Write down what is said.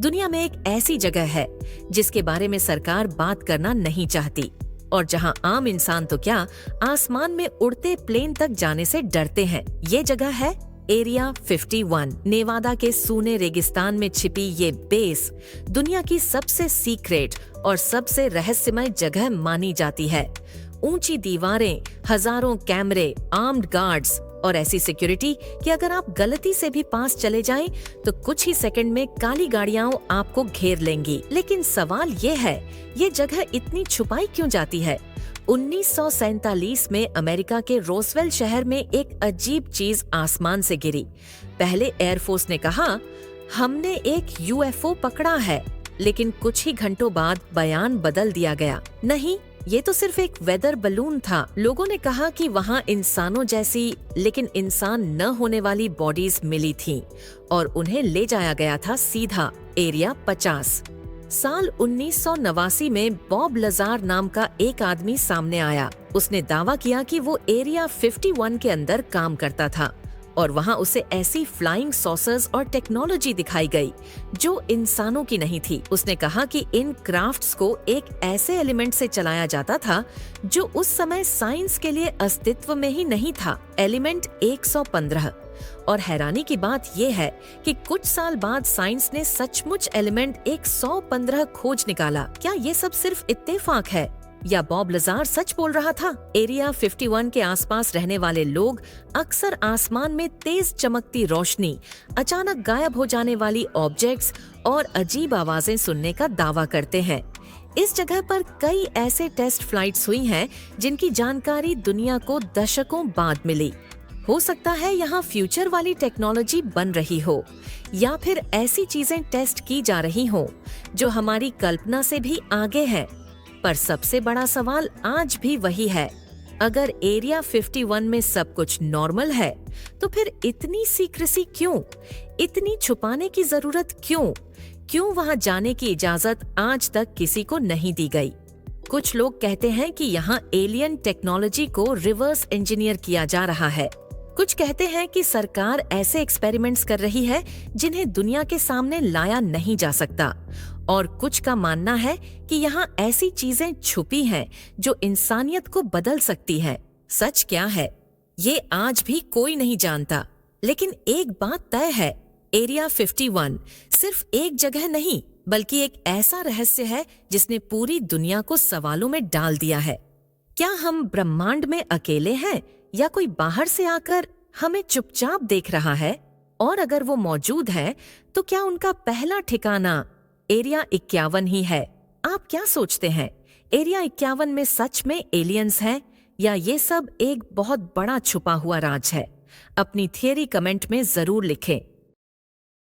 दुनिया में एक ऐसी जगह है जिसके बारे में सरकार बात करना नहीं चाहती और जहां आम इंसान तो क्या, आसमान में उड़ते प्लेन तक जाने से डरते हैं। ये जगह है एरिया 51। नेवादा के सूने रेगिस्तान में छिपी ये बेस दुनिया की सबसे सीक्रेट और सबसे रहस्यमय जगह मानी जाती है। ऊंची दीवारें, हजारों कैमरे, आर्म्ड गार्ड्स और ऐसी सिक्योरिटी कि अगर आप गलती से भी पास चले जाएं तो कुछ ही सेकंड में काली गाड़ियां आपको घेर लेंगी। लेकिन सवाल ये है, ये जगह इतनी छुपाई क्यों जाती है? 1947 में अमेरिका के रोसवेल शहर में एक अजीब चीज आसमान से गिरी। पहले एयरफोर्स ने कहा हमने एक यूएफओ पकड़ा है, लेकिन कुछ ही घंटों बाद बयान बदल दिया गया। नहीं, ये तो सिर्फ एक वेदर बलून था। लोगों ने कहा कि वहाँ इंसानों जैसी लेकिन इंसान न होने वाली बॉडीज मिली थीं और उन्हें ले जाया गया था सीधा एरिया 50। साल 1989 में बॉब लजार नाम का एक आदमी सामने आया। उसने दावा किया कि वो एरिया 51 के अंदर काम करता था और वहाँ उसे ऐसी फ्लाइंग सॉसर्स और टेक्नोलॉजी दिखाई गई जो इंसानों की नहीं थी। उसने कहा कि इन क्राफ्ट्स को एक ऐसे एलिमेंट से चलाया जाता था जो उस समय साइंस के लिए अस्तित्व में ही नहीं था, एलिमेंट 115। और हैरानी की बात यह है कि कुछ साल बाद साइंस ने सचमुच एलिमेंट 115 खोज निकाला। क्या ये सब सिर्फ इत्तेफाक है या बॉब लजार सच बोल रहा था? एरिया 51 के आसपास रहने वाले लोग अक्सर आसमान में तेज चमकती रोशनी, अचानक गायब हो जाने वाली ऑब्जेक्ट्स और अजीब आवाजें सुनने का दावा करते हैं। इस जगह पर कई ऐसे टेस्ट फ्लाइट्स हुई हैं जिनकी जानकारी दुनिया को दशकों बाद मिली। हो सकता है यहाँ फ्यूचर वाली टेक्नोलॉजी बन रही हो या फिर ऐसी चीजें टेस्ट की जा रही हो जो हमारी कल्पना से भी आगे है। पर सबसे बड़ा सवाल आज भी वही है, अगर एरिया 51 में सब कुछ नॉर्मल है तो फिर इतनी सीक्रेसी क्यों? इतनी छुपाने की जरूरत क्यों? क्यों वहां जाने की इजाजत आज तक किसी को नहीं दी गई? कुछ लोग कहते हैं कि यहाँ एलियन टेक्नोलॉजी को रिवर्स इंजीनियर किया जा रहा है। कुछ कहते हैं कि सरकार ऐसे एक्सपेरिमेंट्स कर रही है जिन्हें दुनिया के सामने लाया नहीं जा सकता, और कुछ का मानना है कि यहाँ ऐसी चीजें छुपी हैं जो इंसानियत को बदल सकती हैं। सच क्या है, ये आज भी कोई नहीं जानता। लेकिन एक बात तय है, एरिया 51 सिर्फ एक जगह नहीं बल्कि एक ऐसा रहस्य है जिसने पूरी दुनिया को सवालों में डाल दिया है। क्या हम ब्रह्मांड में अकेले हैं या कोई बाहर से आकर हमें चुपचाप देख रहा है? और अगर वो मौजूद है तो क्या उनका पहला ठिकाना एरिया 51 ही है? आप क्या सोचते हैं, एरिया 51 में सच में एलियंस हैं या ये सब एक बहुत बड़ा छुपा हुआ राज है? अपनी थियरी कमेंट में जरूर लिखें।